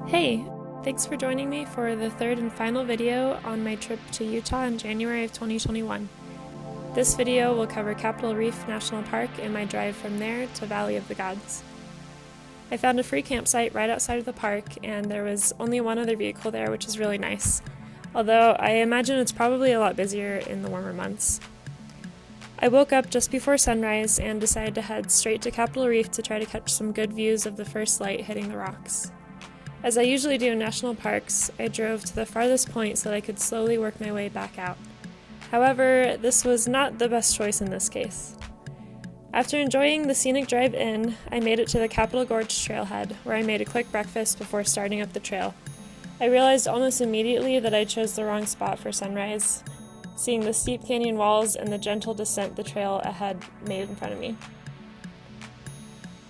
Hey, thanks for joining me for the third and final video on my trip to Utah in January of 2021. This video will cover Capitol Reef National Park and my drive from there to Valley of the Gods. I found a free campsite right outside of the park, and there was only one other vehicle there, which is really nice, although I imagine it's probably a lot busier in the warmer months. I woke up just before sunrise and decided to head straight to Capitol Reef to try to catch some good views of the first light hitting the rocks. As I usually do in national parks, I drove to the farthest point so that I could slowly work my way back out. However, this was not the best choice in this case. After enjoying the scenic drive in, I made it to the Capitol Gorge trailhead, where I made a quick breakfast before starting up the trail. I realized almost immediately that I chose the wrong spot for sunrise, seeing the steep canyon walls and the gentle descent the trail ahead made in front of me.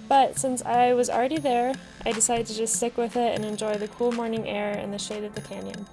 But since I was already there, I decided to just stick with it and enjoy the cool morning air and the shade of the canyon.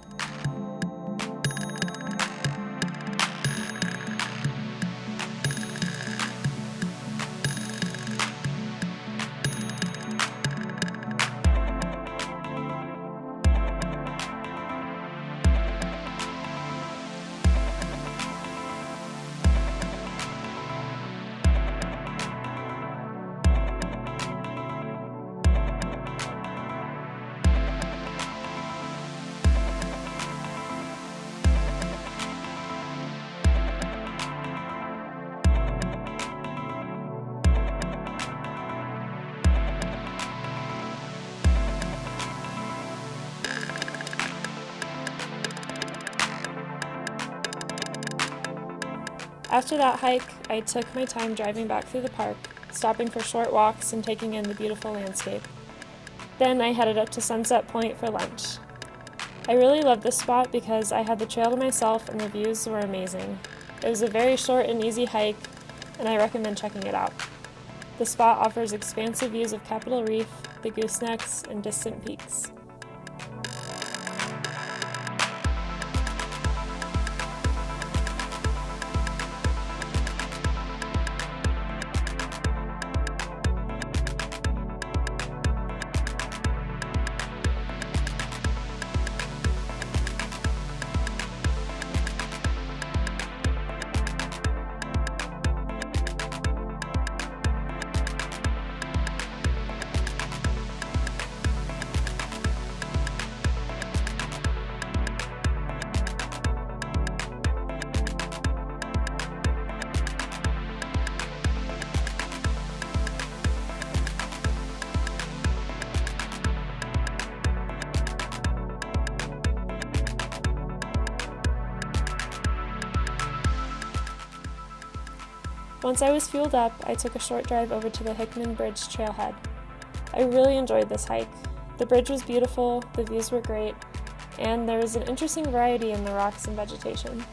After that hike, I took my time driving back through the park, stopping for short walks and taking in the beautiful landscape. Then I headed up to Sunset Point for lunch. I really loved this spot because I had the trail to myself and the views were amazing. It was a very short and easy hike, and I recommend checking it out. The spot offers expansive views of Capitol Reef, the goosenecks, and distant peaks. Once I was fueled up, I took a short drive over to the Hickman Bridge trailhead. I really enjoyed this hike. The bridge was beautiful, the views were great, and there was an interesting variety in the rocks and vegetation.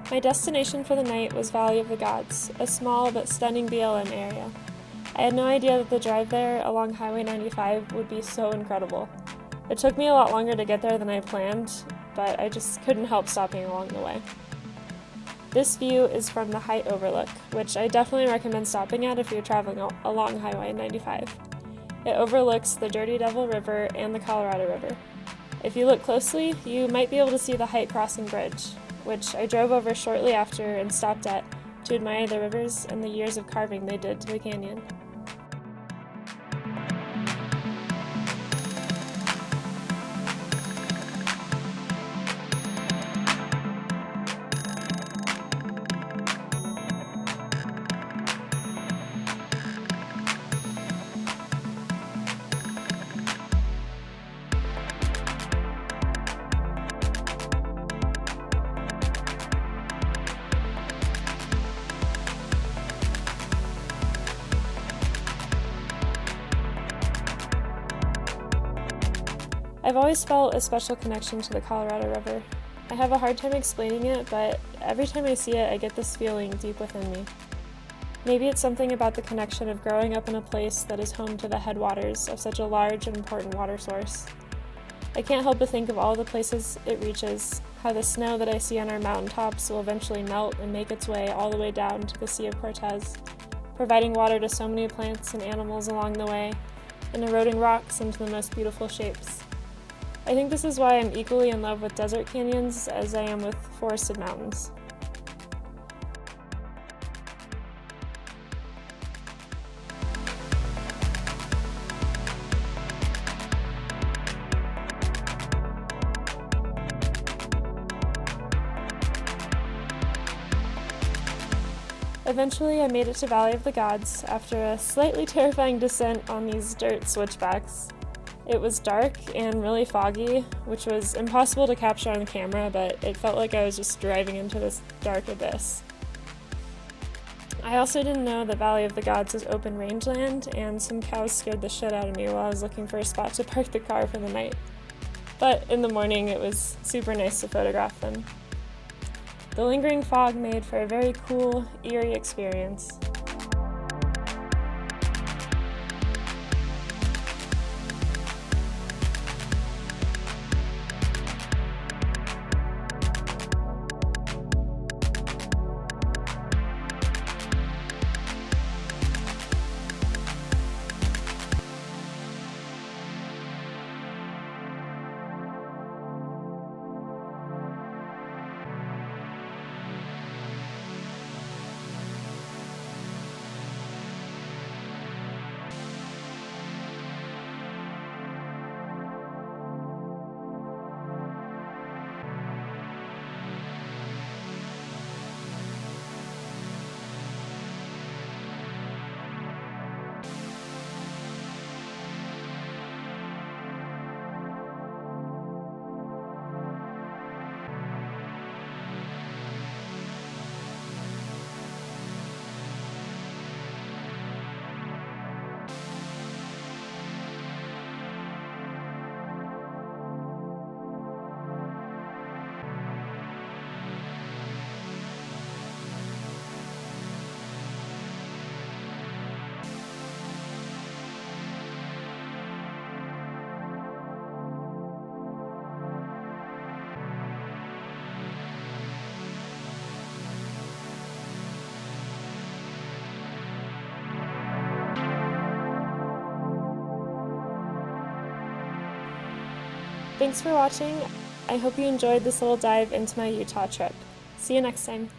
My destination for the night was Valley of the Gods, a small but stunning BLM area. I had no idea that the drive there along Highway 95 would be so incredible. It took me a lot longer to get there than I planned, but I just couldn't help stopping along the way. This view is from the Height Overlook, which I definitely recommend stopping at if you're traveling along Highway 95. It overlooks the Dirty Devil River and the Colorado River. If you look closely, you might be able to see the Height Crossing Bridge, which I drove over shortly after and stopped at to admire the rivers and the years of carving they did to the canyon. I've always felt a special connection to the Colorado River. I have a hard time explaining it, but every time I see it, I get this feeling deep within me. Maybe it's something about the connection of growing up in a place that is home to the headwaters of such a large and important water source. I can't help but think of all the places it reaches, how the snow that I see on our mountaintops will eventually melt and make its way all the way down to the Sea of Cortez, providing water to so many plants and animals along the way, and eroding rocks into the most beautiful shapes. I think this is why I'm equally in love with desert canyons as I am with forested mountains. Eventually, I made it to Valley of the Gods after a slightly terrifying descent on these dirt switchbacks. It was dark and really foggy, which was impossible to capture on camera, but it felt like I was just driving into this dark abyss. I also didn't know that Valley of the Gods is open rangeland, and some cows scared the shit out of me while I was looking for a spot to park the car for the night. But in the morning, it was super nice to photograph them. The lingering fog made for a very cool, eerie experience. Thanks for watching. I hope you enjoyed this little dive into my Utah trip. See you next time.